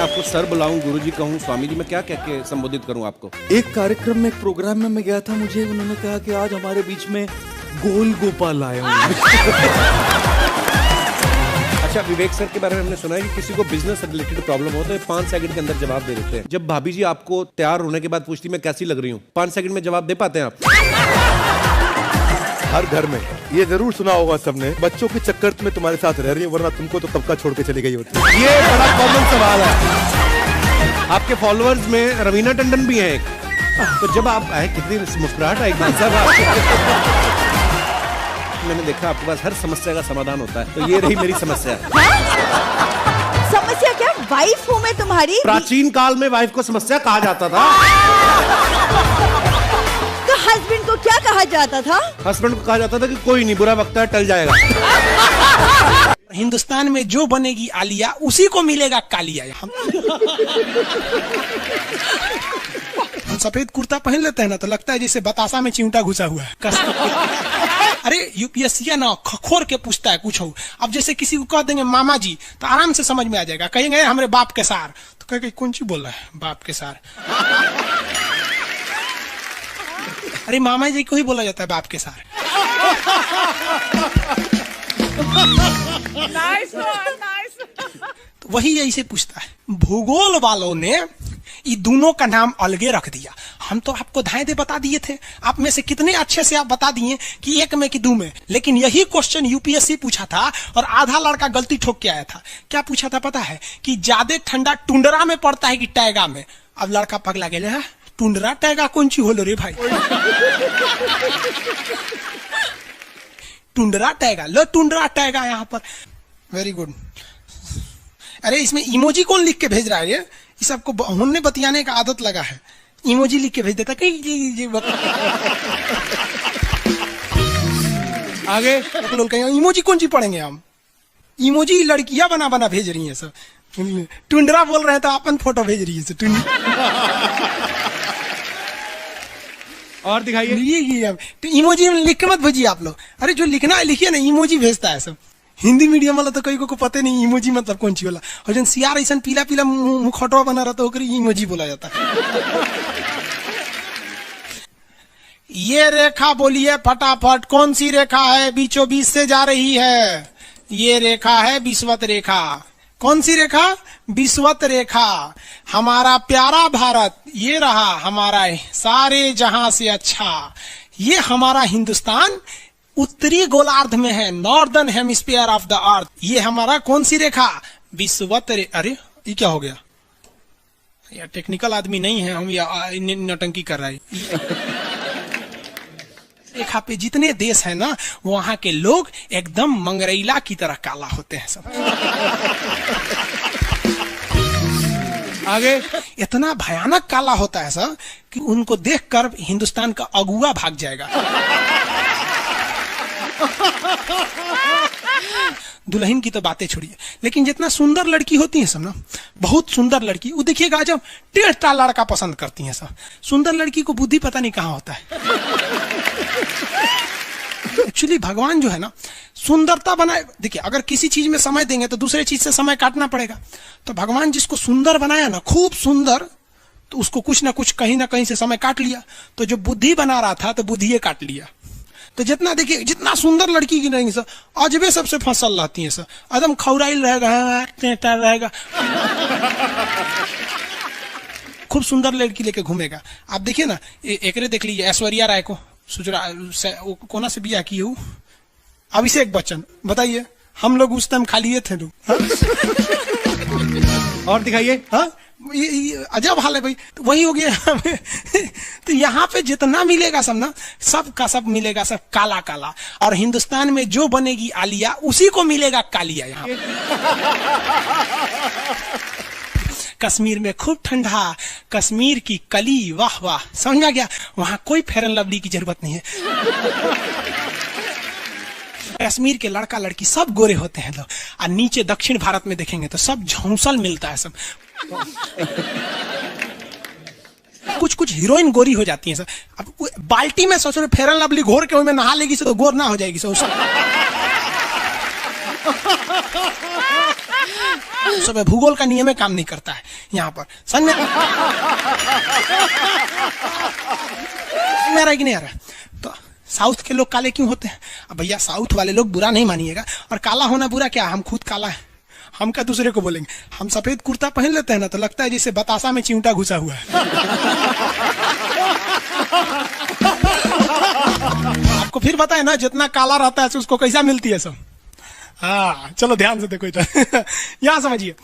आपको सर बुलाऊं, गुरुजी कहूं, स्वामी जी, मैं क्या कह के संबोधित करूं आपको? एक कार्यक्रम में, एक प्रोग्राम में मैं गया था, मुझे उन्होंने कहा कि आज हमारे बीच में गोल गोपाल आए हुए। अच्छा, विवेक सर के बारे में हमने सुना है कि किसी को बिजनेस रिलेटेड प्रॉब्लम हो तो 5 सेकंड के अंदर जवाब दे देते हैं। जब भाभी जी आपको तैयार होने के बाद पूछती मैं कैसी लग रही हूँ, 5 सेकंड में जवाब दे पाते हैं आप? हर घर में ये जरूर सुना होगा सबने, बच्चों के चक्कर में तुम्हारे साथ रह रही है, वरना तुमको तो तबका छोड़ के चली गई होती। ये बड़ा कॉमन सवाल है। आपके फॉलोअर्स में रवीना टंडन भी है एक, तो जब आप आए कितनी मुस्कुराहट आई साहब। मैंने देखा आपके पास हर समस्या का समाधान होता है, तो ये रही मेरी समस्या। समस्या क्या? वाइफ हूँ मैं तुम्हारी। प्राचीन काल में वाइफ को समस्या कहा जाता था। तो हस्बैंड को क्या कहा जाता था? हस्बैंड को कहा जाता था कि कोई नहीं, बुरा वक्त है, टल जाएगा। हिंदुस्तान में जो बनेगी आलिया उसी को मिलेगा कालिया। हम सफेद कुर्ता पहन लेते हैं ना तो लगता है जैसे बतासा में चिमटा घुसा हुआ है। अरे यूपीएससी ना खखोर के पूछता है कुछ हो। अब जैसे किसी को कह देंगे मामा जी तो आराम से समझ में आ जाएगा। कहेंगे हमारे बाप के सार, तो कहेंगे कौन सी बोल रहा है बाप के सार? अरे मामा जी को ही बोला जाता है बाप के सार। तो वही ऐसे पूछता है। भूगोल वालों ने ये दोनों का नाम अलगे रख दिया। हम तो आपको धाए दे बता दिए थे, आप में से कितने अच्छे से आप बता दिए कि एक में कि दो में। लेकिन यही क्वेश्चन यूपीएससी पूछा था और आधा लड़का गलती ठोक के आया था। क्या पूछा था पता है? कि ज्यादा ठंडा टुंडरा में पड़ता है कि टैगा में। अब लड़का पगला गया, टुंडरा टैगा कौन सी होलो रे भाई? टुंडरा टैगा, लो टुंडरा टैगा यहाँ पर। Very good. अरे इसमें इमोजी कौन लिख के भेज रहा है? ये सबको हमने बतियाने का आदत लगा है, इमोजी लिख के भेज देता कहीं। आगे लोग कहेंगे इमोजी कौन सी पढ़ेंगे हम? इमोजी लड़कियां बना बना भेज रही हैं सब। टुंडरा बोल रहे हैं तो अपन फोटो भेज रही है। और दिखाइए। तो इमोजी लिख के मत भेजिए आप लोग। अरे जो लिखना है लिखिए ना, इमोजी भेजता है सब। हिंदी मीडियम वाला तो कई को पता नहीं इमोजी मतलब कौन सी वाला। और जन सियार ऐसा पीला पीला मुखौटवा बना रहा तो इमोजी बोला जाता है। ये रेखा बोलिए फटाफट, कौन सी रेखा है बीचों बीच से जा रही है? ये रेखा है विषुवत रेखा। कौन सी रेखा? विषुवत रेखा। हमारा प्यारा भारत ये रहा हमारा सारे जहां से अच्छा। ये हमारा हिंदुस्तान उत्तरी गोलार्ध में है, northern hemisphere of the earth. ये हमारा कौन सी रेखा? विषुवत रेखा। अरे ये क्या हो गया यार? टेक्निकल आदमी नहीं है हम, या नौटंकी कर रहा है। रेखा पे जितने देश है ना वहां के लोग एकदम मंगरैला की तरह काला होते हैं सब। आगे इतना भयानक काला होता है सब कि उनको देखकर हिंदुस्तान का अगुआ भाग जाएगा। दुल्हन की तो बातें छोड़िए, लेकिन जितना सुंदर लड़की होती है सब ना, बहुत सुंदर लड़की, वो देखिएगा जब टेढ़ा लड़का पसंद करती है सब। सुंदर लड़की को बुद्धि पता नहीं कहाँ होता है। एक्चुअली भगवान जो है ना सुंदरता बनाए। देखिए अगर किसी चीज में समय देंगे तो दूसरे चीज से समय काटना पड़ेगा। तो भगवान जिसको सुंदर बनाया ना, खूब सुंदर, तो उसको कुछ ना कुछ कहीं ना कहीं से समय काट लिया। तो जो बुद्धि बना रहा था तो बुद्धि काट लिया। तो जितना देखिए जितना सुंदर लड़की की रहेंगी सर, अजबे सबसे फसल रहती है सर, एकदम खौराइल रहेगा, खूब सुंदर लड़की लेके घूमेगा। आप देखिए ना, एकरे देख लीजिए ऐश्वर्या राय को, कोना से बिया की हो? अभिषेक बच्चन। बताइए हम लोग उस टाइम खाली थे लोग। और दिखाइए। हाँ अजब हाल है भाई। तो वही हो गया। तो यहाँ पे जितना मिलेगा सब ना, सब का सब मिलेगा सब काला काला। और हिंदुस्तान में जो बनेगी आलिया उसी को मिलेगा कालिया। यहाँ कश्मीर में खूब ठंडा, कश्मीर की कली, वाह वाह, समझा गया? वहां कोई फेयर एंड लवली की जरूरत नहीं है। कश्मीर के लड़का लड़की सब गोरे होते हैं लोग। और नीचे दक्षिण भारत में देखेंगे तो सब झौंसल मिलता है सब। कुछ कुछ हीरोइन गोरी हो जाती है सर। अब बाल्टी में सोच रहे फेयर एंड लवली घोर के में नहा लेगी तो गोर ना हो जाएगी सर। सब है, भूगोल का नियम काम नहीं करता है यहाँ पर। समझ में आ रहा है कि नहीं आ रहा? तो साउथ के लोग काले क्यों होते हैं? अब भैया साउथ वाले लोग बुरा नहीं मानिएगा, और काला होना बुरा क्या, हम खुद काला है, हम क्या दूसरे को बोलेंगे? हम सफेद कुर्ता पहन लेते हैं ना तो लगता है जैसे बतासा में चिमटा घुसा हुआ है। आपको फिर पता है ना जितना काला रहता है उसको कैसा मिलती है सब। हाँ चलो ध्यान से देखो इधर। यहाँ समझिए,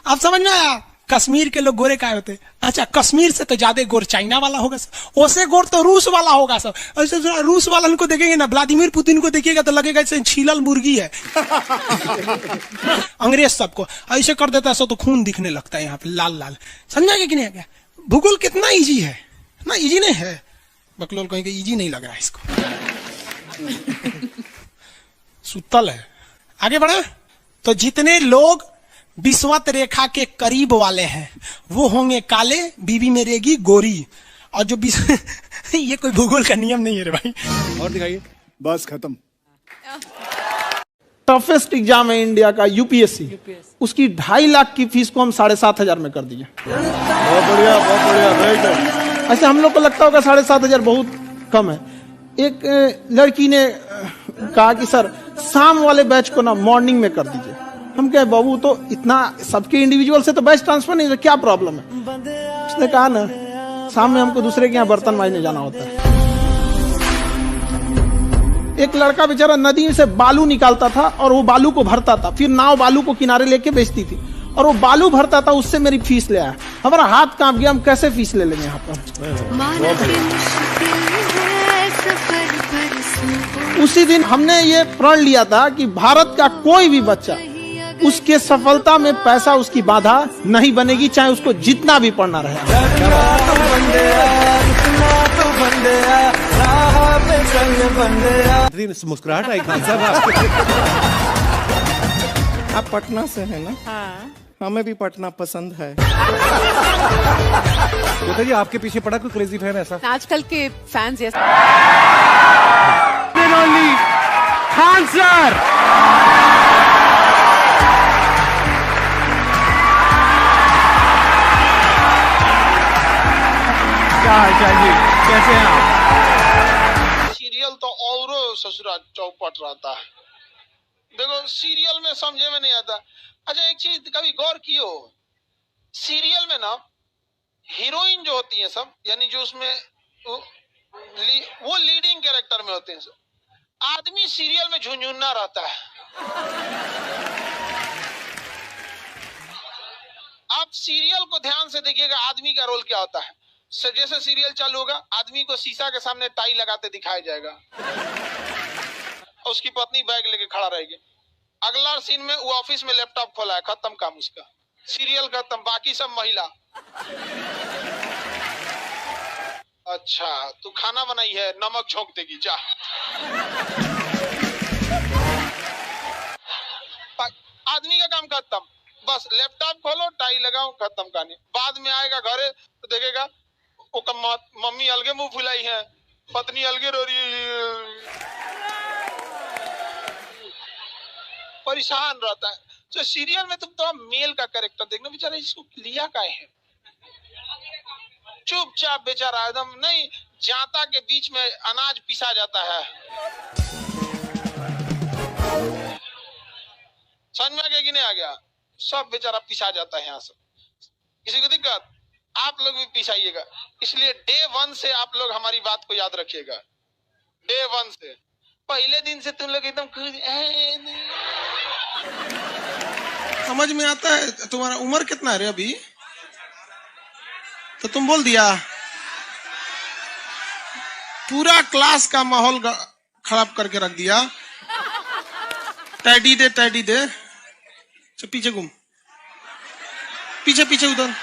आप समझ में आया? कश्मीर के लोग गोरे काय होते? अच्छा, कश्मीर से तो ज्यादा गोर चाइना वाला होगा सर, ओसे गोर तो रूस वाला होगा सर। ऐसे रूस वाला को देखेंगे ना, व्लादिमीर पुतिन को देखिएगा तो लगेगा जैसे छीलल मुर्गी है। अंग्रेज सबको ऐसे कर देता है सो तो खून दिखने लगता है यहाँ पे लाल लाल। समझा कि नहीं? भूगोल कितना इजी है ना? इजी नहीं है, बकलोल कहेंगे इजी नहीं लग रहा है इसको। सुतल है। आगे बढ़े तो जितने लोग विषुवत रेखा के करीब वाले हैं वो होंगे काले, बीवी में रहेगी गोरी। और जो ये कोई भूगोल का नियम नहीं है रे भाई। और दिखाइए। बस खत्म। टफेस्ट एग्जाम है इंडिया का यूपीएससी, उसकी 2.5 लाख की फीस को हम 7,500 में कर दिए। बहुत बढ़िया, बहुत बढ़िया, वेरी गुड। ऐसे हम लोग को लगता होगा 7,500 बहुत कम है। एक लड़की ने कहा कि सर शाम वाले बैच को ना मॉर्निंग में कर दीजिए। हम कहे बाबू तो इतना सबके इंडिविजुअल से तो बैच ट्रांसफर नहीं है, क्या प्रॉब्लम है? उसने कहा ना शाम में हमको दूसरे के यहाँ बर्तन मांजने जाना होता है। एक लड़का बेचारा नदी से बालू निकालता था और वो बालू को भरता था, फिर नाव बालू को किनारे लेके बेचती थी, और वो बालू भरता था, उससे मेरी फीस ले आया। हमारा हाथ कांप गया, हम कैसे फीस ले लेंगे यहाँ पर? उसी दिन हमने ये प्रण लिया था कि भारत का कोई भी बच्चा उसके सफलता में पैसा उसकी बाधा नहीं बनेगी, चाहे उसको जितना भी पढ़ना रहे। मुस्कुराहट आई खान साहब आपके। आप पटना से है ना? हाँ। हमें भी पटना पसंद है। जी आपके पीछे पड़ा कोई क्रेजी फैन ऐसा? आजकल के फैंस ये खान सर। क्या हाल चाल जी, कैसे हैं आप? सीरियल तो और ससुरा चौपट रहता है। देखो सीरियल में समझे में नहीं आता। अच्छा एक चीज कभी गौर किए हो, सीरियल में ना हीरोइन जो होती है सब, यानी जो उसमें वो लीडिंग कैरेक्टर में होते हैं सब, आदमी सीरियल में झुंझुन्ना रहता है। आप सीरियल को ध्यान से देखिएगा, आदमी का रोल क्या होता है। जैसे सीरियल चालू होगा, आदमी को शीशा के सामने टाई लगाते दिखाया जाएगा, उसकी पत्नी बैग लेके खड़ा रहेगी। अगला सीन में वो ऑफिस में लैपटॉप खोला है, खत्म काम उसका, सीरियल खत्म, बाकी सब महिला। अच्छा तू खाना बनाई है, नमक झोंक देगी जा। आदमी का काम खत्म, बस लैपटॉप खोलो, टाई लगाओ, खत्म कहानी। बाद में आएगा घरे तो देखेगा वो मम्मी अलगे मुंह फुलाई है, पत्नी अलगे रो रही है, परेशान रहता है। तो सीरियल में तुम तो मेल का कैरेक्टर देखना, बेचारा इसको लिया क्या है, चुपचाप बेचारा एकदम नहीं, जाता के बीच में अनाज पिसा जाता है। समझ में आ गया कि नहीं आ गया? सब बेचारा पिसा जाता है यहाँ से। किसी को दिक्कत? आप लोग भी पिसाइएगा। इसलिए डे 1 से आप लोग हमारी बात को याद रखिएगा। डे 1 से पहले दिन से तुम लोग एकदम समझ में आता है। तुम्हारा उम्र कितना है रे अभी? तो तुम बोल दिया, पूरा क्लास का माहौल खराब करके रख दिया। टैडी दे, टैडी दे, तो पीछे घूम, पीछे पीछे उधर।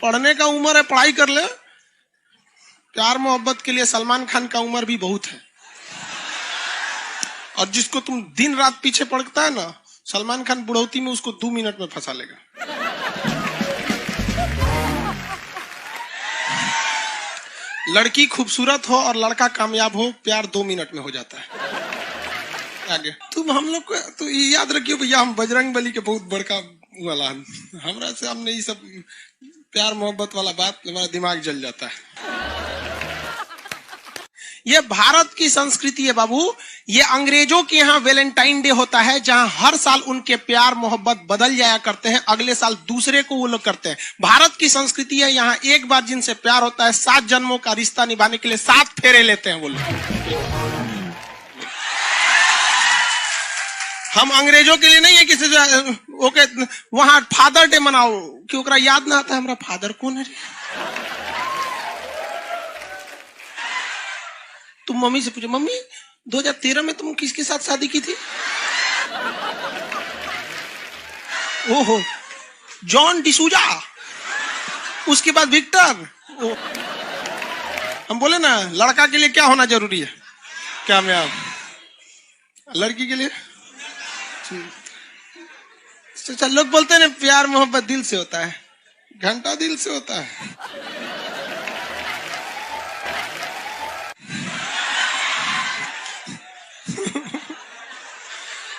पढ़ने का उम्र है, पढ़ाई कर ले। प्यार मोहब्बत के लिए सलमान खान का उम्र भी बहुत है, और जिसको तुम दिन रात पीछे पड़ता है ना, सलमान खान बुढ़ौती में उसको 2 मिनट में फंसा लेगा। लड़की खूबसूरत हो और लड़का कामयाब हो, प्यार 2 मिनट में हो जाता है। आगे तुम हम लोग को तो याद रखियो भैया, हम बजरंग बली के बहुत बड़का वाला, हमरा से हमने ये सब प्यार मोहब्बत वाला बात, हमारा दिमाग जल जाता है। ये भारत की संस्कृति है बाबू। ये अंग्रेजों के यहाँ वैलेंटाइन डे होता है, जहां हर साल उनके प्यार मोहब्बत बदल जाया करते हैं, अगले साल दूसरे को वो लोग करते हैं। भारत की संस्कृति है, यहाँ एक बार जिनसे प्यार होता है 7 जन्मों का रिश्ता निभाने के लिए 7 फेरे लेते हैं वो लोग। हम अंग्रेजों के लिए नहीं है किसी ओके वहां फादर डे मनाओ कि ओकरा याद ना आता है हमारा फादर कौन है। तुम मम्मी से पूछो, मम्मी 2013 में तुम किसके साथ शादी की थी? ओहो, जॉन डिसूजा, उसके बाद विक्टर। हम बोले ना लड़का के लिए क्या होना जरूरी है, क्या मैं आप लड़की के लिए तो लोग बोलते हैं ना प्यार मोहब्बत दिल से होता है, घंटा दिल से होता है।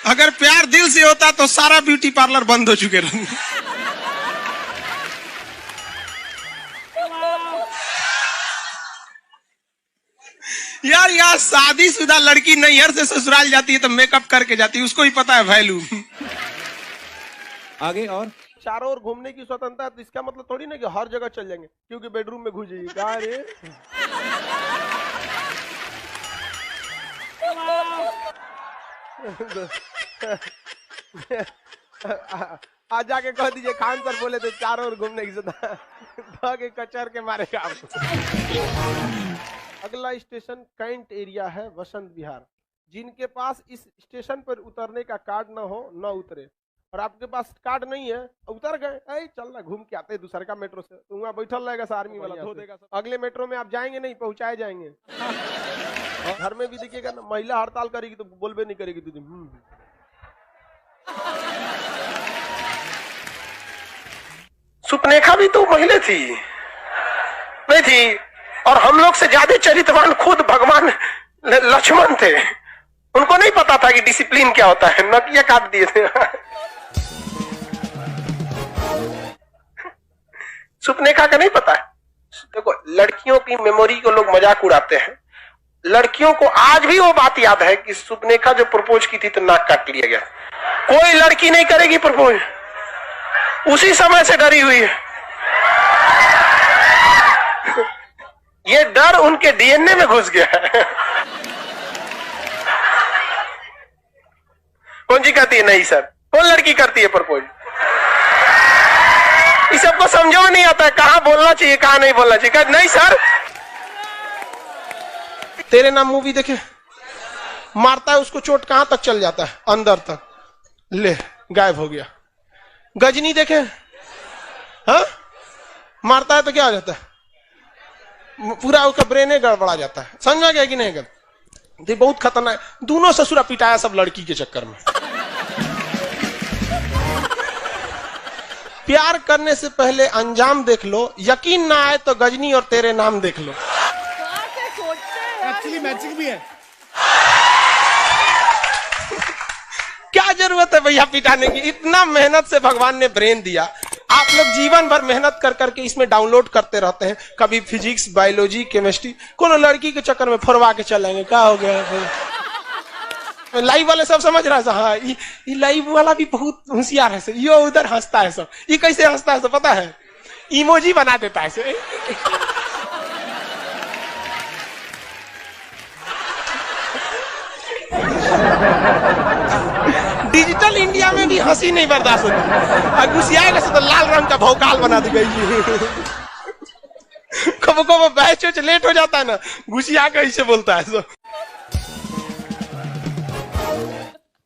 अगर प्यार दिल से होता तो सारा ब्यूटी पार्लर बंद हो चुके रहते। यार यार शादीशुदा लड़की नैहर से ससुराल जाती है तो मेकअप करके जाती है, उसको ही पता है वैल्यू। आगे और चारों ओर घूमने की स्वतंत्रता, तो इसका मतलब थोड़ी ना कि हर जगह चल जाएंगे क्योंकि बेडरूम में घुस जाइए। कहा रे आज जाके कह दीजिए खान सर बोले थे चारों ओर घूमने की स्वतंत्रता के कचर के मारेगा आपको। अगला स्टेशन कैंट एरिया है, वसंत विहार। जिनके पास इस स्टेशन पर उतरने का कार्ड ना हो न उतरे, और आपके पास कार्ड नहीं है उतर गए, चल ना घूम के आते दूसरे का मेट्रो से, तो वहाँ बैठल रहेगा सा आर्मी वाला धो देगा। अगले मेट्रो में आप जाएंगे नहीं, पहुंचाए जाएंगे। घर में भी देखिएगा ना, महिला हड़ताल करेगी तो बोलबे नहीं करेगी दीदी। सुपनेखा भी तो महिला थी नहीं थी, और हम लोग से ज्यादा चरित्रवान खुद भगवान लक्ष्मण थे। उनको नहीं पता था कि डिसिप्लिन क्या होता है, नकिया काट दिए थे। सुपनेखा का नहीं पता है। देखो लड़कियों की मेमोरी को लोग मजाक उड़ाते हैं, लड़कियों को आज भी वो बात याद है कि सुपनेखा जो प्रपोज की थी तो नाक काट लिया गया। कोई लड़की नहीं करेगी प्रपोज, उसी समय से डरी हुई है। ये डर उनके डीएनए में घुस गया है। कौन सी कहती है नहीं सर, कौन लड़की करती है प्रपोज? इस सबको समझो में नहीं आता है कहां बोलना चाहिए कहां नहीं बोलना चाहिए। नहीं सर, तेरे नाम मूवी देखे, मारता है उसको चोट कहां तक चल जाता है, अंदर तक, ले गायब हो गया। गजनी देखे, हाँ मारता है तो क्या हो जाता है, पूरा उसका ब्रेन गड़बड़ा जाता है। समझ गया कि नहीं? ये बहुत खतरनाक। दोनों ससुरा पिटाया सब लड़की के चक्कर में। प्यार करने से पहले अंजाम देख लो, यकीन ना आए तो गजनी और तेरे नाम देख लो। एक्चुअली मैचिंग भी है। क्या जरूरत है भैया पिटाने की? इतना मेहनत से भगवान ने ब्रेन दिया, आप लोग जीवन भर मेहनत कर करके इसमें डाउनलोड करते रहते हैं, कभी फिजिक्स, बायोलॉजी, केमिस्ट्री। कोनो लड़की के चक्कर में फरवा के चलेंगे, क्या हो गया? लाइव वाले सब समझ रहा है, हाँ ये लाइव वाला भी बहुत होशियार है, यो उधर हंसता है सब। ये कैसे हंसता है सब पता है? इमोजी बना देता है से। डिजिटल इंडिया में भी हंसी नहीं बर्दाश्त होती, घुसियाएगा तो लाल रंग का भौकाल बना दी गई। कबो कबो बैच लेट हो जाता है ना, घुसिया कैसे बोलता है सब।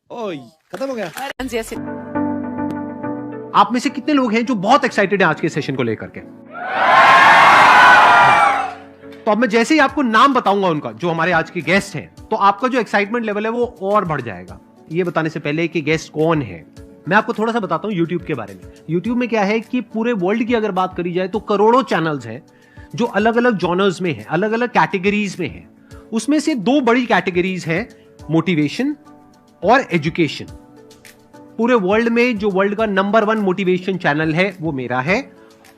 ओए खत्म हो गया। आप में से कितने लोग हैं जो बहुत एक्साइटेड हैं आज के सेशन को लेकर के? तो अब मैं जैसे ही आपको नाम बताऊंगा उनका, जो हमारे आज के गेस्ट हैं, तो आपका जो एक्साइटमेंट लेवल है वो और बढ़ जाएगा। ये बताने से पहले कि गेस्ट कौन है, मैं आपको थोड़ा सा बताता हूं YouTube के बारे में। YouTube में क्या है कि पूरे वर्ल्ड की अगर बात करी जाए तो करोड़ों चैनल्स हैं जो अलग अलग जॉनर्स में है, अलग अलग कैटेगरीज में है। उसमें से 2 बड़ी कैटेगरीज है, मोटिवेशन और एजुकेशन। पूरे वर्ल्ड में जो वर्ल्ड का नंबर 1 मोटिवेशन चैनल है वो मेरा है,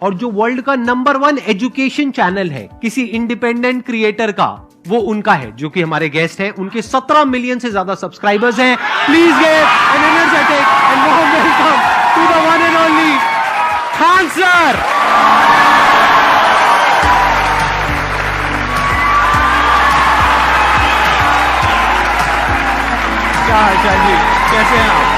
और जो वर्ल्ड का नंबर 1 एजुकेशन चैनल है किसी इंडिपेंडेंट क्रिएटर का, वो उनका है, जो कि हमारे गेस्ट हैं। उनके 17 मिलियन से ज्यादा सब्सक्राइबर्स हैं। Please give an energetic and warm welcome to the one and only Khan sir. क्या हाल जी, कैसे हैं आप?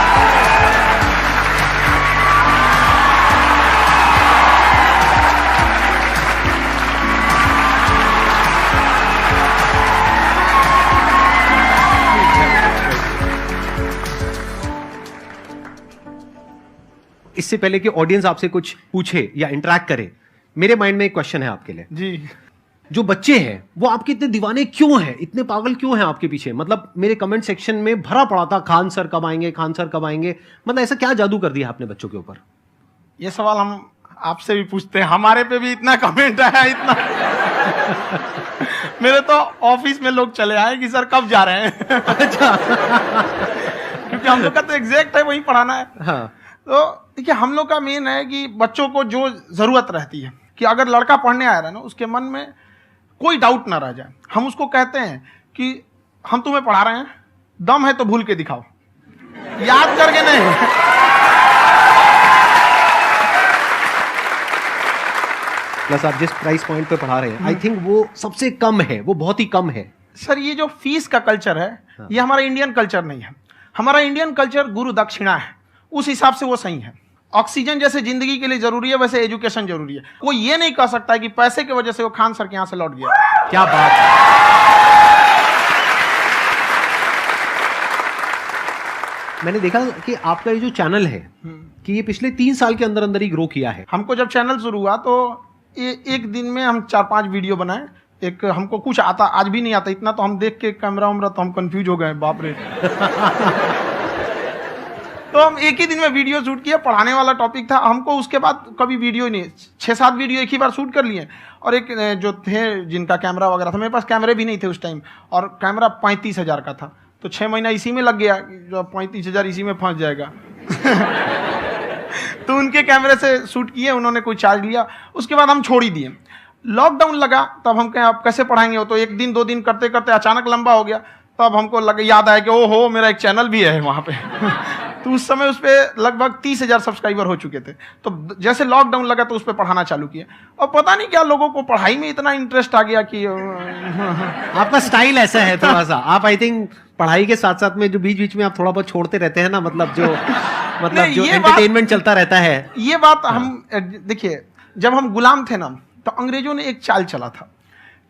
इससे पहले कि ऑडियंस आपसे कुछ पूछे या इंटरेक्ट करे, मेरे माइंड में एक क्वेश्चन है आपके लिए जी। जो बच्चे हैं वो आपके इतने दीवाने क्यों हैं, इतने पागल क्यों हैं आपके पीछे? मतलब मेरे कमेंट सेक्शन में भरा पड़ा था, खान सर कब आएंगे, खान सर कब आएंगे। मतलब ऐसा क्या जादू कर दिया आपने बच्चों के ऊपर? ये सवाल हम आपसे भी पूछते हैं, हमारे पे भी इतना कमेंट आया, इतना मेरे तो ऑफिस में लोग चले आए कि सर कब जा रहे हैं। अच्छा। क्योंकि हम लोग का तो एग्जैक्ट है, वही पढ़ाना है। हाँ। तो देखिए, हम लोग का मेन है कि बच्चों को जो जरूरत रहती है कि अगर लड़का पढ़ने आ रहा है ना, उसके मन में कोई डाउट ना रह जाए। हम उसको कहते हैं कि हम तुम्हें पढ़ा रहे हैं, दम है तो भूल के दिखाओ, याद करके नहीं। प्लस आप जिस प्राइस पॉइंट पे पढ़ा रहे हैं, आई थिंक वो सबसे कम है, वो बहुत ही कम है। सर, ये जो फीस का कल्चर है, ये हमारा इंडियन कल्चर नहीं है। हमारा इंडियन कल्चर गुरु दक्षिणा है, उस हिसाब से वो सही है। ऑक्सीजन जैसे जिंदगी के लिए जरूरी है, वैसे एजुकेशन जरूरी है। कोई ये नहीं कह सकता है कि पैसे की वजह से वो खान सर के यहां से लौट गया। क्या बात है। मैंने देखा कि आपका ये जो चैनल है कि ये पिछले 3 साल के अंदर अंदर ही ग्रो किया है। हमको जब चैनल शुरू हुआ तो एक दिन में हम 4-5 वीडियो बनाए। एक हमको कुछ आता, आज भी नहीं आता इतना, तो हम देख के कैमरा उमरा तो हम कंफ्यूज हो गए, बाप रे। तो हम एक ही दिन में वीडियो शूट किया, पढ़ाने वाला टॉपिक था हमको। उसके बाद कभी वीडियो ही नहीं, 6-7 वीडियो एक ही बार शूट कर लिए। और एक जो थे जिनका कैमरा वगैरह था, मेरे पास कैमरे भी नहीं थे उस टाइम, और कैमरा 35,000 का था, तो 6 महीना इसी में लग गया, जो 35,000 इसी में फंस जाएगा। तो उनके कैमरे से शूट किए, उन्होंने कोई चार्ज लिया, उसके बाद हम छोड़ ही दिए। लॉकडाउन लगा, तब हम कहें आप कैसे पढ़ाएंगे, वो तो 1 दिन 2 दिन करते करते अचानक लंबा हो गया। तब हमको याद आया कि ओहो, मेरा एक चैनल भी है वहाँ पे। तो उस समय उस पर लगभग 30,000 सब्सक्राइबर हो चुके थे। तो जैसे लॉकडाउन लगा तो उस पर पढ़ाना चालू किया, और पता नहीं क्या लोगों को पढ़ाई में इतना इंटरेस्ट आ गया कि आपका स्टाइल ऐसा है थोड़ा सा। आप आई थिंक पढ़ाई के साथ साथ में जो बीच बीच में आप थोड़ा बहुत छोड़ते रहते हैं ना, मतलब जो एंटरटेनमेंट चलता रहता है। ये बात हम देखिए, जब हम गुलाम थे ना, तो अंग्रेजों ने एक चाल चला था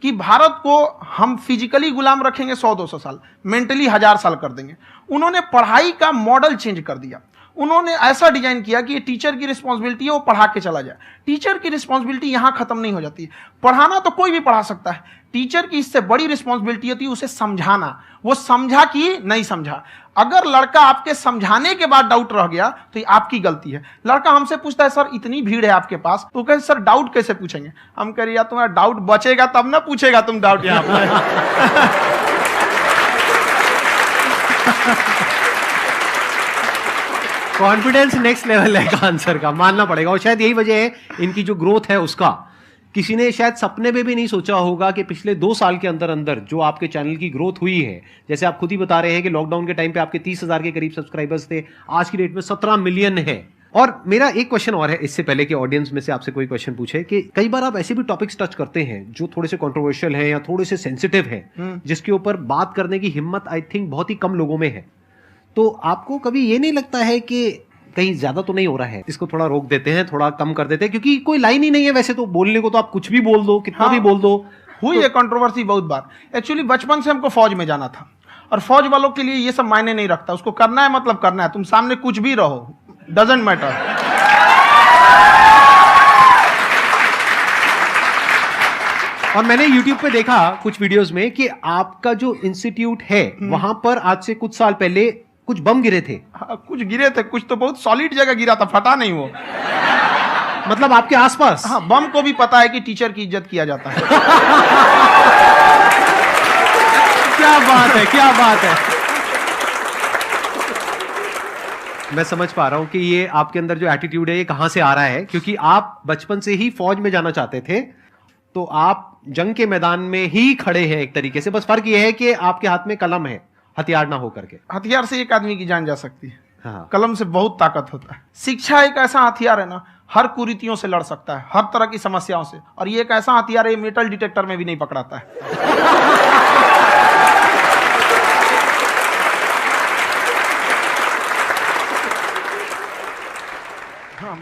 कि भारत को हम फिजिकली गुलाम रखेंगे 100-200 साल, मेंटली 1000 साल कर देंगे। उन्होंने पढ़ाई का मॉडल चेंज कर दिया। उन्होंने ऐसा डिजाइन किया कि ये टीचर की रिस्पॉन्सिबिलिटी है, वो पढ़ा के चला जाए। टीचर की रिस्पॉन्सिबिलिटी यहां खत्म नहीं हो जाती। पढ़ाना तो कोई भी पढ़ा सकता है, टीचर की इससे बड़ी रिस्पॉन्सिबिलिटी होती है उसे समझाना। वो समझा कि नहीं समझा। अगर लड़का आपके समझाने के बाद डाउट रह गया तो ये आपकी गलती है। लड़का हमसे पूछता है, सर इतनी भीड़ है आपके पास, तो कहते सर डाउट कैसे पूछेंगे? हम कह रहे यार, तुम्हारा डाउट बचेगा तब ना पूछेगा तुम डाउट यहाँ पे। कॉन्फिडेंस नेक्स्ट लेवल है खान सर का, मानना पड़ेगा। और शायद यही वजह है इनकी जो ग्रोथ है उसका। किसी ने शायद सपने में भी नहीं सोचा होगा कि पिछले 2 साल के अंदर अंदर जो आपके चैनल की ग्रोथ हुई है, जैसे आप खुद ही बता रहे हैं कि लॉकडाउन के टाइम पे आपके 30,000 के करीब सब्सक्राइबर्स थे, आज की डेट में 17 मिलियन है। और मेरा एक क्वेश्चन और है, इससे पहले कि ऑडियंस में से आपसे कोई क्वेश्चन पूछे, कि कई बार आप ऐसे भी टॉपिक्स टच करते हैं जो थोड़े से कंट्रोवर्शियल हैं या थोड़े से सेंसिटिव हैं, जिसके ऊपर बात करने की हिम्मत आई थिंक बहुत ही कम लोगों में है। तो आपको कभी ये नहीं लगता है कि कहीं ज्यादा तो नहीं हो रहा है, इसको थोड़ा रोक देते हैं, थोड़ा कम कर देते हैं? क्योंकि कोई लाइन ही नहीं है वैसे तो बोलने को, तो आप कुछ भी बोल दो, कितना भी बोल दो। हुई है कंट्रोवर्सी बहुत बार। एक्चुअली बचपन से हमको फौज में जाना था, और फौज वालों के लिए ये सब मायने नहीं रखता। उसको करना है मतलब करना है, तुम सामने कुछ भी रहो, डजंट मैटर। और मैंने YouTube पे देखा कुछ वीडियोस में कि आपका जो इंस्टीट्यूट है वहां पर आज से कुछ साल पहले कुछ बम गिरे थे। हाँ, कुछ गिरे थे, कुछ तो बहुत सॉलिड जगह गिरा था, फटा नहीं वो। मतलब आपके आसपास? हाँ, बम को भी पता है कि टीचर की इज्जत किया जाता है। क्या बात है, क्या बात है। मैं समझ पा रहा हूं कि ये आपके अंदर जो एटीट्यूड है ये कहां से आ रहा है, क्योंकि आप बचपन से ही फौज में जाना चाहते थे, तो आप जंग के मैदान में ही खड़े हैं एक तरीके से। बस फर्क ये है कि आपके हाथ में कलम है, हथियार ना हो करके। हथियार से एक आदमी की जान जा सकती है, हाँ। कलम से बहुत ताकत होता है। शिक्षा एक ऐसा हथियार है ना, हर कुरीतियों से लड़ सकता है, हर तरह की समस्याओं से। और ये एक ऐसा हथियार है, मेटल डिटेक्टर में भी नहीं पकड़ाता है।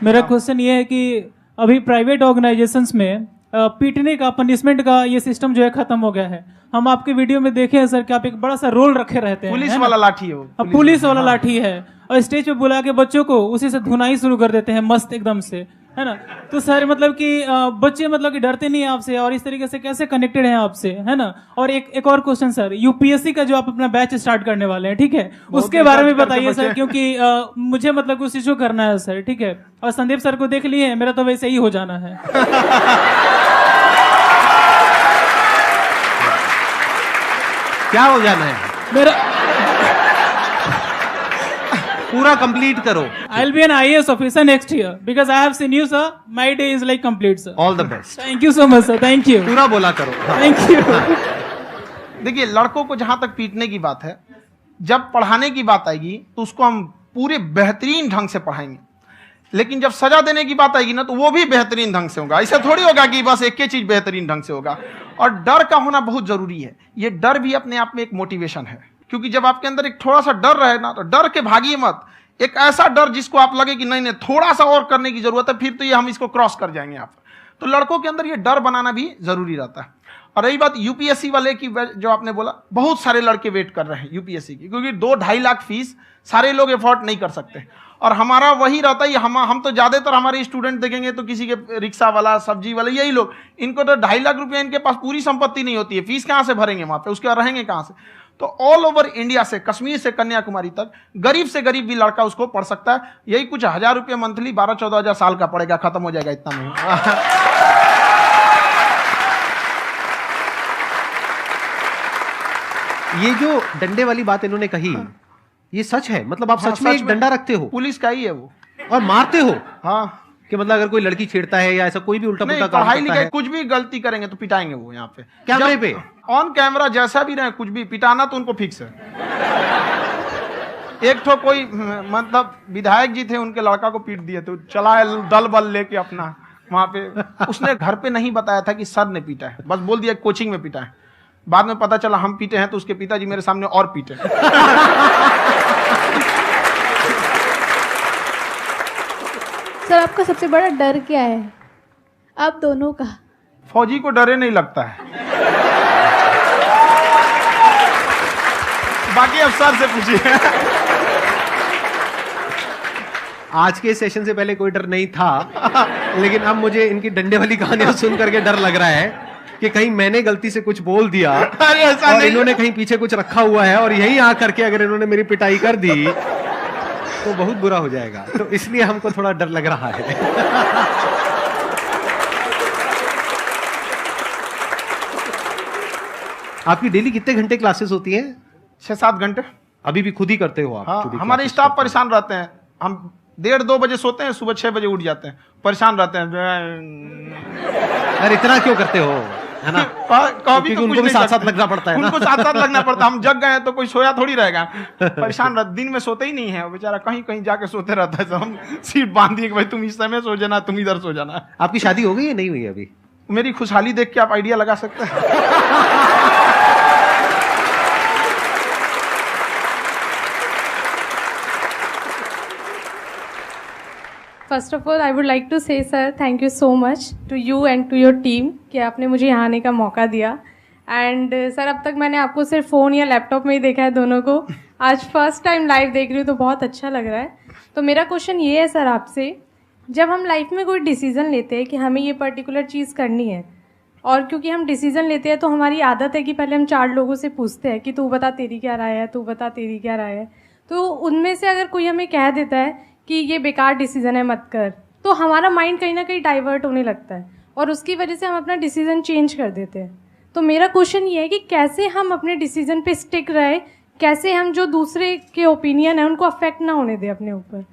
मेरा क्वेश्चन ये है कि अभी प्राइवेट ऑर्गेनाइजेशंस में पीटने का, पनिशमेंट का ये सिस्टम जो है खत्म हो गया है। हम आपके वीडियो में देखे हैं सर कि आप एक बड़ा सा रोल रखे रहते हैं, पुलिस वाला लाठी है वो, पुलिस वाला लाठी है, और स्टेज पे बुला के बच्चों को उसी से धुनाई शुरू कर देते हैं मस्त एकदम से, है ना। तो सर मतलब कि बच्चे मतलब कि डरते नहीं है आपसे, और इस तरीके से कैसे कनेक्टेड हैं आपसे, है ना। और एक और क्वेश्चन सर, यूपीएससी का जो आप अपना बैच स्टार्ट करने वाले हैं, ठीक है, उसके बारे में बताइए सर, क्योंकि मुझे मतलब कुछ इशू करना है सर, ठीक है। और संदीप सर को देख लिए, मेरा तो वैसे ही हो जाना है। क्या हो जाना है? मेरा पूरा कंप्लीट करो। I'll be an IAS officer next year because I have seen you, sir. My day is like complete, sir. All the best. Thank you so much, sir. Thank you. पूरा बोला करो। Thank you. देखिए, लड़कों को जहां तक पीटने की बात है, जब पढ़ाने की बात आएगी तो उसको हम पूरे बेहतरीन ढंग से पढ़ाएंगे। लेकिन जब सजा देने की बात आएगी ना, तो वो भी बेहतरीन ढंग से होगा। ऐसा थोड़ी होगा कि बस एक ही चीज बेहतरीन ढंग से होगा। और डर का होना बहुत जरूरी है। ये डर भी अपने आप में एक मोटिवेशन है, क्योंकि जब आपके अंदर एक थोड़ा सा डर रहे ना, तो डर के भागिए मत। एक ऐसा डर जिसको आप लगे कि नहीं नहीं थोड़ा सा और करने की जरूरत है, फिर तो ये हम इसको क्रॉस कर जाएंगे आप। तो लड़कों के अंदर ये डर बनाना भी जरूरी रहता है। और रही बात यूपीएससी वाले की, जो आपने बोला, बहुत सारे लड़के वेट कर रहे हैं यूपीएससी की, क्योंकि 2-2.5 लाख फीस सारे लोग एफोर्ड नहीं कर सकते। और हमारा वही रहता है, हम तो ज्यादातर हमारे स्टूडेंट देखेंगे तो किसी के रिक्शा वाला, सब्जी वाला, यही लोग, इनको तो 2.5 लाख रुपया, इनके पास पूरी संपत्ति नहीं होती है, फीस कहाँ से भरेंगे वहां पे, उसके बाद रहेंगे कहाँ से। तो ऑल ओवर इंडिया से, कश्मीर से कन्याकुमारी तक, गरीब से गरीब भी लड़का उसको पढ़ सकता है। यही कुछ 1000 रुपये मंथली, 12-14 हजार साल का पड़ेगा, खत्म हो जाएगा इतना में। ये जो डंडे वाली बात इन्होंने कही, ये सच है? मतलब आप सच में एक डंडा रखते हो? पुलिस का ही है वो। और मारते हो? हाँ। कि मतलब अगर कोई लड़की छेड़ता है या ऐसा कोई भी उल्टा पुल्टा काम पढ़ाई करता है, लिखाई कुछ भी गलती करेंगे तो पिटाएंगे वो यहाँ पे कैमरे पे, ऑन कैमरा, जैसा भी रहे, कुछ भी पिटाना तो उनको फिक्स है। एक तो कोई मतलब विधायक जी थे, उनके लड़का को पीट दिए, तो चला दल बल लेके अपना वहां पे। उसने घर पे नहीं बताया था कि सर ने पीटा है, बस बोल दिया कोचिंग में पीटा है। बाद में पता चला हम पीटे हैं, तो उसके पिताजी मेरे सामने और पीटे। सर, आपका सबसे बड़ा डर क्या है, आप दोनों का? फौजी को डरे नहीं लगता है। बाकी अफसर से पूछिए। आज के सेशन से पहले कोई डर नहीं था, लेकिन अब मुझे इनकी डंडे वाली कहानियां सुन करके डर लग रहा है कि कहीं मैंने गलती से कुछ बोल दिया और इन्होंने कहीं पीछे कुछ रखा हुआ है, और यही आ करके अगर इन्होंने मेरी पिटाई कर दी तो बहुत बुरा हो जाएगा। तो इसलिए हमको थोड़ा डर लग रहा है। आपकी डेली कितने घंटे क्लासेस होती हैं? 6-7 घंटे। अभी भी खुद ही करते हो आप? हाँ, हमारे स्टाफ परेशान रहते हैं। हम 1:30-2 बजे सोते हैं, सुबह 6 बजे उठ जाते हैं, परेशान रहते हैं। यार इतना क्यों करते हो, है ना? कभी तो उनको भी साथ साथ लगना पड़ता है ना? उनको साथ साथ लगना पड़ता है। हम जग गए तो कोई सोया थोड़ी रहेगा, परेशान रहते, दिन में सोते ही नहीं है बेचारा, कहीं कहीं जाके सोते रहता है। तो हम सीट बांध दिए कि भाई तुम इस समय सो जाना, तुम इधर सो जाना। आपकी शादी हो गई या नहीं हुई अभी? मेरी खुशहाली देख के आप आइडिया लगा सकते हैं। First of all I would like to say sir thank you so much to you and to your team कि आपने मुझे यहाँ आने का मौका दिया। एंड सर अब तक मैंने आपको सिर्फ फ़ोन या लैपटॉप में ही देखा है दोनों को, आज फर्स्ट टाइम लाइव देख रही हूँ तो बहुत अच्छा लग रहा है। तो मेरा क्वेश्चन ये है सर आपसे, जब हम लाइफ में कोई डिसीज़न लेते हैं कि हमें ये पर्टिकुलर चीज़ करनी है, और क्योंकि हम डिसीज़न लेते हैं तो हमारी आदत है कि पहले हम 4 लोगों से पूछते हैं कि तू बता तेरी क्या राय है, तू बता तेरी क्या राय है। तो उनमें से अगर कोई हमें कह देता है कि ये बेकार डिसीजन है मत कर, तो तो हमारा माइंड कहीं ना कहीं डाइवर्ट होने लगता है और उसकी वजह से हम अपना डिसीजन चेंज कर देते हैं। तो मेरा क्वेश्चन ये है कि कैसे हम अपने डिसीजन पे स्टिक रहे, कैसे हम जो दूसरे के ओपिनियन है उनको अफेक्ट ना होने दें अपने ऊपर।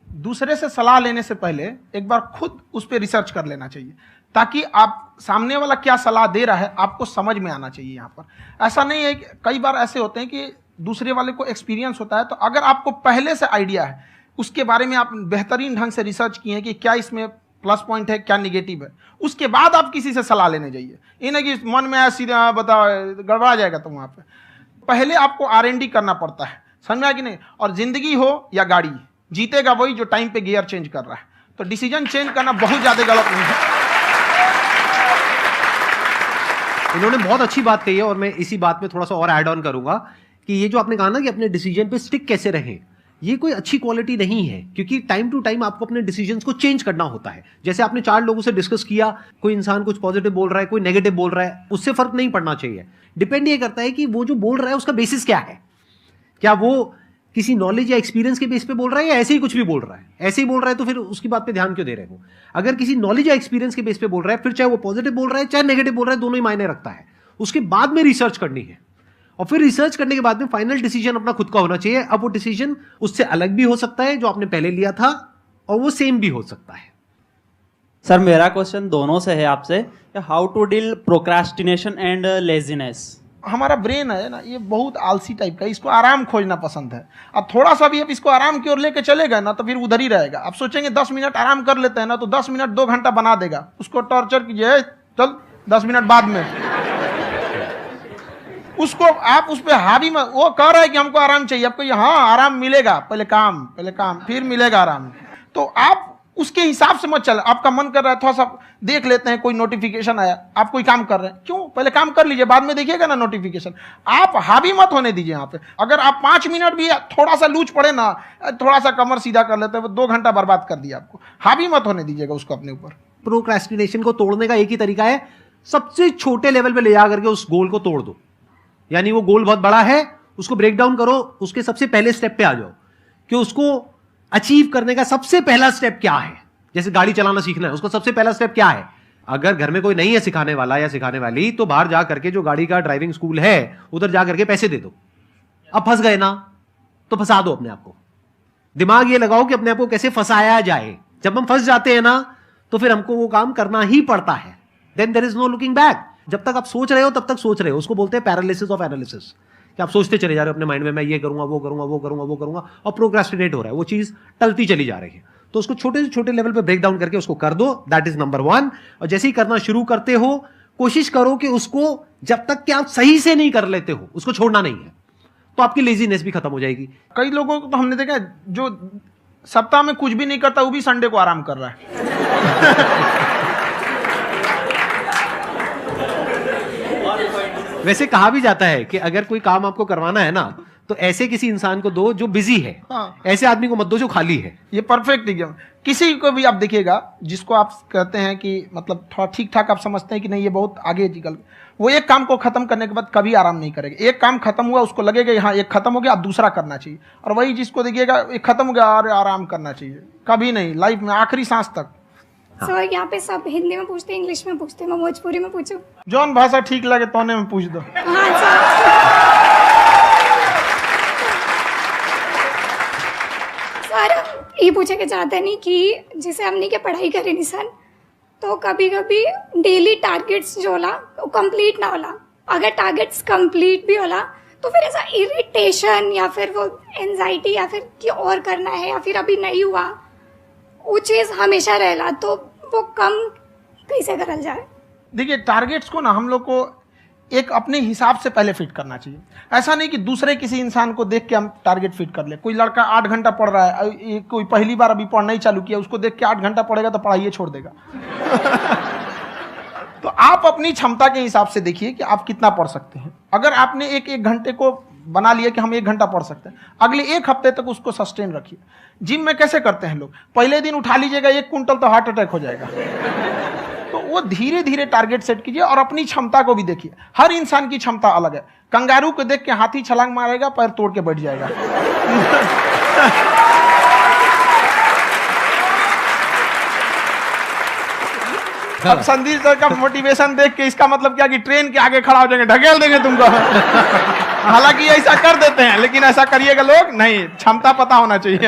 दूसरे से सलाह लेने से पहले एक बार खुद उस पर रिसर्च कर लेना चाहिए, ताकि आप सामने वाला क्या सलाह दे रहा है आपको समझ में आना चाहिए। यहाँ पर ऐसा नहीं है कि कई बार ऐसे होते हैं कि दूसरे वाले को एक्सपीरियंस होता है, तो अगर आपको पहले से आइडिया है, उसके बारे में आप बेहतरीन ढंग से रिसर्च किए हैं कि क्या इसमें प्लस पॉइंट है, क्या निगेटिव है, उसके बाद आप किसी से सलाह लेने जाइए। ये नहीं कि मन में आया सीधा बताओ गड़बड़ा जाएगा। तो वहाँ पे पहले आपको R&D करना पड़ता है, समझ में आया कि नहीं। और जिंदगी हो या गाड़ी, जीतेगा वही जो टाइम पे गियर चेंज कर रहा है। तो डिसीजन चेंज करना बहुत ज्यादा गलत नहीं है। इन्होंने बहुत अच्छी बात कही है और मैं इसी बात में थोड़ा सा और ऐड ऑन करूंगा कि ये जो आपने कहा ना कि अपने डिसीजन पे स्टिक कैसे रहें, ये कोई अच्छी क्वालिटी नहीं है, क्योंकि टाइम टू टाइम आपको अपने डिसीजंस को चेंज करना होता है। जैसे आपने 4 लोगों से डिस्कस किया, कोई इंसान कुछ पॉजिटिव बोल रहा है, कोई नेगेटिव बोल रहा है, उससे फर्क नहीं पड़ना चाहिए। डिपेंड ये करता है कि वो जो बोल रहा है उसका बेसिस क्या है। क्या वो किसी नॉलेज या एक्सपीरियंस के बेस पे बोल रहा है या ऐसे ही कुछ भी बोल रहा है? ऐसे ही बोल रहा है तो फिर उसकी बात पे ध्यान क्यों दे रहे हो? अगर किसी नॉलेज या एक्सपीरियंस के बेस पे बोल रहा है, फिर चाहे वो पॉजिटिव बोल रहा है चाहे नेगेटिव बोल रहा है, दोनों ही मायने रखता है। उसके बाद में रिसर्च करनी है और फिर रिसर्च करने के बाद में फाइनल डिसीजन अपना खुद का होना चाहिए। अब वो डिसीजन उससे अलग भी हो सकता है जो आपने पहले लिया था, और वो सेम भी हो सकता है। सर मेरा क्वेश्चन दोनों से है आपसे, how to deal procrastination and laziness. हमारा ब्रेन है ना, ये बहुत आलसी टाइप का है, इसको आराम खोजना पसंद है। अब थोड़ा सा भी अब इसको आराम की ओर लेके चले गए ना तो फिर उधर ही रहेगा। आप सोचेंगे 10 मिनट आराम कर लेते हैं ना, तो 10 मिनट 2 घंटा बना देगा। उसको टॉर्चर कीजिए, चल 10 मिनट बाद में उसको आप उस पर हावी में, वो कह रहा है कि हमको आराम चाहिए, आपको हाँ आराम मिलेगा, पहले काम फिर मिलेगा आराम। तो आप उसके हिसाब से मत चल। आपका मन कर रहा है थोड़ा सा देख लेते हैं, कोई नोटिफिकेशन आया, आप कोई काम कर रहे हैं, क्यों पहले काम कर लीजिए, बाद में देखिएगा ना नोटिफिकेशन। आप हावी मत होने दीजिए यहाँ पे। अगर आप 5 मिनट भी थोड़ा सा लूज पड़े ना, थोड़ा सा कमर सीधा कर लेते हैं, 2 घंटा बर्बाद कर दिया आपको। हावी मत होने दीजिएगा उसको अपने ऊपर। प्रोक्रेस्टिनेशन को तोड़ने का एक ही तरीका है, सबसे छोटे लेवल पे ले जा करके उस गोल को तोड़ दो। यानी वो गोल बहुत बड़ा है, उसको ब्रेक डाउन करो, उसके सबसे पहले स्टेप पे आ जाओ कि उसको अचीव करने का सबसे पहला स्टेप क्या है। जैसे गाड़ी चलाना सीखना है, उसका सबसे पहला स्टेप क्या है। अगर घर में कोई नहीं है सिखाने वाला या सिखाने वाली, तो बाहर जा करके जो गाड़ी का ड्राइविंग स्कूल है उधर जा करके पैसे दे दो। अब फंस गए ना तो फंसा दो अपने आप को। दिमाग ये लगाओ कि अपने आप को कैसे फंसाया जाए। जब हम फंस जाते हैं ना तो फिर हमको वो काम करना ही पड़ता है। Then there is no looking back. जब तक आप सोच रहे हो तब तक सोच रहे हो, उसको बोलते हैं पैरालिसिस ऑफ एनालिसिस, कि आप सोचते चले जा रहे हो अपने माइंड में, मैं ये करूंगा वो करूंगा वो करूंगा वो करूंगा, और प्रोक्रेस्टिनेट हो रहा है, वो चीज टलती चली जा रही है। तो उसको छोटे से छोटे लेवल पे ब्रेक डाउन करके उसको कर दो, दैट इज नंबर 1। और जैसे ही करना शुरू करते हो, कोशिश करो कि उसको जब तक कि आप सही से नहीं कर लेते हो उसको छोड़ना नहीं है, तो आपकी लेजीनेस भी खत्म हो जाएगी। कई लोगों को तो हमने देखा जो सप्ताह में कुछ भी नहीं करता, वो भी संडे को आराम कर रहा है। वैसे कहा भी जाता है कि अगर कोई काम आपको करवाना है ना, तो ऐसे किसी इंसान को दो जो बिजी है। हाँ। ऐसे आदमी को मत दो जो खाली है। ये परफेक्ट एग्जाम। किसी को भी आप देखिएगा जिसको आप कहते हैं कि मतलब थोड़ा ठीक ठाक आप समझते हैं कि नहीं ये बहुत आगे निकल, वो एक काम को खत्म करने के बाद कभी आराम नहीं करेगा। एक काम खत्म हुआ उसको लगेगा हाँ एक खत्म हो गया, अब दूसरा करना चाहिए। और वही जिसको देखिएगा एक खत्म हो गया और आराम करना चाहिए, कभी नहीं, लाइफ में आखिरी सांस तक। सर यहाँ पे सब हिंदी में पूछते हैं, इंग्लिश में पूछते हैं, मैं भोजपुरी में पूछूं? जौन भाषा ठीक लगे तोने में पूछ दो। हाँ सर। सर ये पूछे के चाहते नहीं कि जैसे हमने के पढ़ाई करे निशान, तो कभी कभी डेली टारगेट्स जो होला वो कंप्लीट ना होला। अगर टारगेट्स कंप्लीट भी होला तो फिर ऐसा इरिटेशन या फिर वो एंजाइटी या फिर कि और करना है या फिर अभी नहीं हुआ, वो चीज़ हमेशा रहेला। तो वो कम कैसे करल जाए? देखिए टारगेट्स को ना हम लोग को एक अपने हिसाब से पहले फिट करना चाहिए। ऐसा नहीं कि दूसरे किसी इंसान को देख के हम टारगेट फिट कर ले। कोई लड़का 8 घंटा पढ़ रहा है, कोई पहली बार अभी पढ़ना ही चालू किया, उसको देख के 8 घंटा पढ़ेगा तो पढ़ाई छोड़ देगा। तो आप अपनी क्षमता के हिसाब से देखिए कि आप कितना पढ़ सकते हैं। अगर आपने एक घंटे को बना लिया कि हम 1 घंटा पढ़ सकते हैं, अगले 1 हफ्ते तक उसको सस्टेन रखिए। जिम में कैसे करते हैं लोग, पहले दिन उठा लीजिएगा 1 क्विंटल तो हार्ट अटैक हो जाएगा। तो वो धीरे धीरे टारगेट सेट कीजिए और अपनी क्षमता को भी देखिए। हर इंसान की क्षमता अलग है। कंगारू को देख के हाथी छलांग मारेगा, पैर तोड़ के बैठ जाएगा। अब संदीप सर का मोटिवेशन देख के इसका मतलब क्या कि ट्रेन के आगे खड़ा हो जाएंगे, ढकेल देंगे तुमको। हालांकि ऐसा कर देते हैं, लेकिन ऐसा करिएगा लोग नहीं, क्षमता पता होना चाहिए।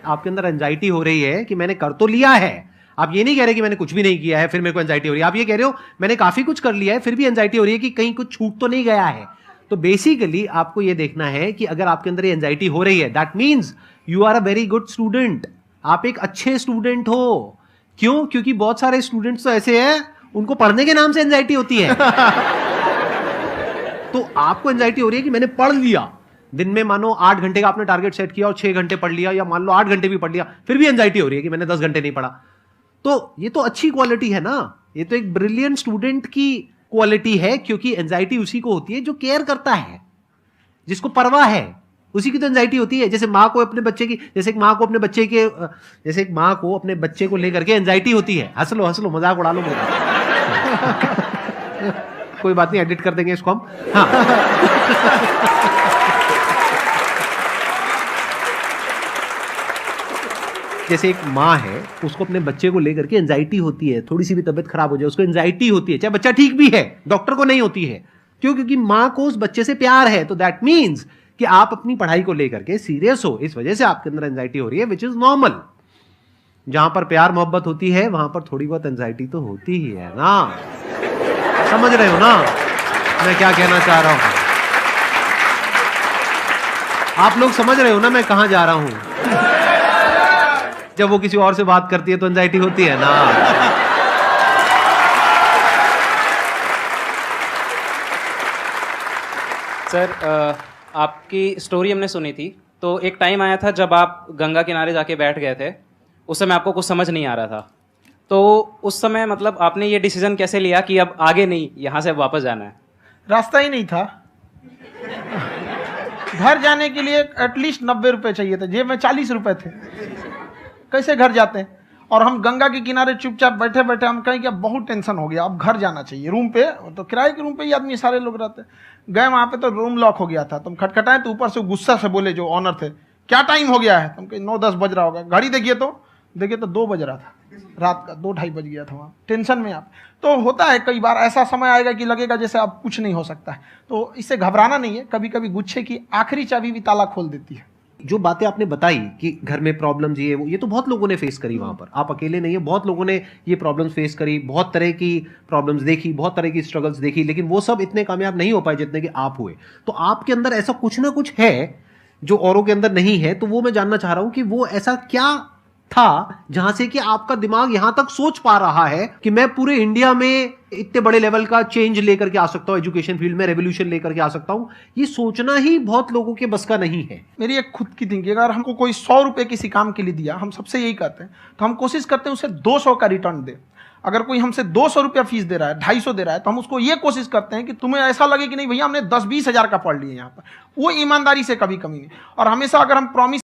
आपके अंदर एंजाइटी हो रही है कि मैंने कर तो लिया है, आप ये नहीं कह रहे कि मैंने कुछ भी नहीं किया है फिर मेरे को एंजाइटी हो रही है, आप ये कह रहे हो मैंने काफी कुछ कर लिया है फिर भी एंजाइटी हो रही है कि कहीं कुछ छूट तो नहीं गया है। तो बेसिकली आपको ये देखना है कि अगर आपके अंदर ये एंजाइटी हो रही है, that means you are a very good student, आप एक अच्छे स्टूडेंट हो। क्यों? क्योंकि बहुत सारे स्टूडेंट्स तो ऐसे हैं उनको पढ़ने के नाम से एंजाइटी होती है। तो आपको एंजाइटी हो रही है कि मैंने पढ़ लिया, दिन में मानो 8 घंटे का आपने टारगेट सेट किया और 6 घंटे पढ़ लिया, या मान लो 8 घंटे भी पढ़ लिया, फिर भी एंजाइटी हो रही है कि मैंने 10 घंटे नहीं पढ़ा। तो ये तो अच्छी क्वालिटी है ना, ये तो एक ब्रिलियंट स्टूडेंट की क्वालिटी है, क्योंकि एंजाइटी उसी को होती है जो केयर करता है, जिसको परवाह है, उसी की तो एंजाइटी होती है। जैसे माँ को अपने बच्चे की, जैसे एक माँ को अपने बच्चे के, जैसे एक माँ को अपने बच्चे को लेकर के एंजाइटी होती है। हंस लो मजाक उड़ा लो मेरा। कोई बात नहीं, एडिट कर देंगे इसको हम। हाँ। जैसे एक माँ है, उसको अपने बच्चे को लेकर के एंजाइटी होती है, थोड़ी सी भी तबीयत खराब हो जाए उसको एंजाइटी होती है, चाहे बच्चा ठीक भी है, डॉक्टर को नहीं होती है। क्यों? क्योंकि माँ को उस बच्चे से प्यार है। तो दैट मीन्स कि आप अपनी पढ़ाई को लेकर के सीरियस हो, इस वजह से आपके अंदर एंजाइटी हो रही है, विच इज नॉर्मल। जहां पर प्यार मोहब्बत होती है वहां पर थोड़ी बहुत एंजाइटी तो होती ही है ना। समझ रहे हो ना मैं क्या कहना चाह रहा हूं? आप लोग समझ रहे हो ना मैं कहां जा रहा हूं? जब वो किसी और से बात करती है तो एंजाइटी होती है ना। सर, आपकी स्टोरी हमने सुनी थी, तो एक टाइम आया था जब आप गंगा किनारे जाके बैठ गए थे, उस समय आपको कुछ समझ नहीं आ रहा था। तो उस समय मतलब आपने ये डिसीजन कैसे लिया कि अब आगे नहीं, यहाँ से वापस जाना है? रास्ता ही नहीं था। घर जाने के लिए एटलीस्ट 90 रुपए चाहिए थे, जेब में 40 रुपए थे, कैसे घर जाते हैं? और हम गंगा के किनारे चुपचाप बैठे बैठे हम कहें कि अब बहुत टेंशन हो गया, अब घर जाना चाहिए। रूम पे तो किराए के रूम पे ही आदमी सारे लोग रहते, गए वहां पे तो रूम लॉक हो गया था। तुम खटखटाए तो ऊपर से गुस्सा से बोले जो ऑनर थे, क्या टाइम हो गया है? तुम कहे 9-10 बज रहा होगा। घड़ी देखिए तो 2 बज रहा था रात का, 2-2:30 बज गया था। वहाँ टेंशन में आप तो होता है, कई बार ऐसा समय आएगा कि लगेगा जैसे अब कुछ नहीं हो सकता है। तो इससे घबराना नहीं है, कभी कभी गुच्छे की आखिरी चाबी भी ताला खोल देती है। जो बातें आपने बताई कि घर में प्रॉब्लम्स ये तो बहुत लोगों ने फेस करी वहां पर, आप अकेले नहीं है, बहुत लोगों ने ये प्रॉब्लम्स फेस करी, बहुत तरह की प्रॉब्लम्स देखी, बहुत तरह की स्ट्रगल्स देखी, लेकिन वो सब इतने कामयाब नहीं हो पाए जितने कि आप हुए। तो आपके अंदर ऐसा कुछ ना कुछ है जो औरों के अंदर नहीं है। तो वो मैं जानना चाह रहा हूं कि वो ऐसा क्या था जहां से कि आपका दिमाग यहां तक सोच पा रहा है कि मैं पूरे इंडिया में इतने बड़े लेवल का चेंज लेकर के आ सकता हूं, एजुकेशन फील्ड में रेवोल्यूशन लेकर के आ सकता हूं। ये सोचना ही बहुत लोगों के बस का नहीं है। मेरी एक खुद की थिंकिंग, अगर हमको कोई 100 रुपए किसी काम के लिए दिया, हम सबसे यही कहते हैं, तो हम कोशिश करते हैं उसे 200 का रिटर्न दे। अगर कोई हमसे 200 रुपया फीस दे रहा है, 250 दे रहा है, तो हम उसको ये कोशिश करते हैं कि तुम्हें ऐसा लगे कि नहीं भैया हमने 10-20 हज़ार का पढ़ लिया यहाँ पर। वो ईमानदारी से कभी कमी नहीं। और हमेशा अगर हम प्रॉमिस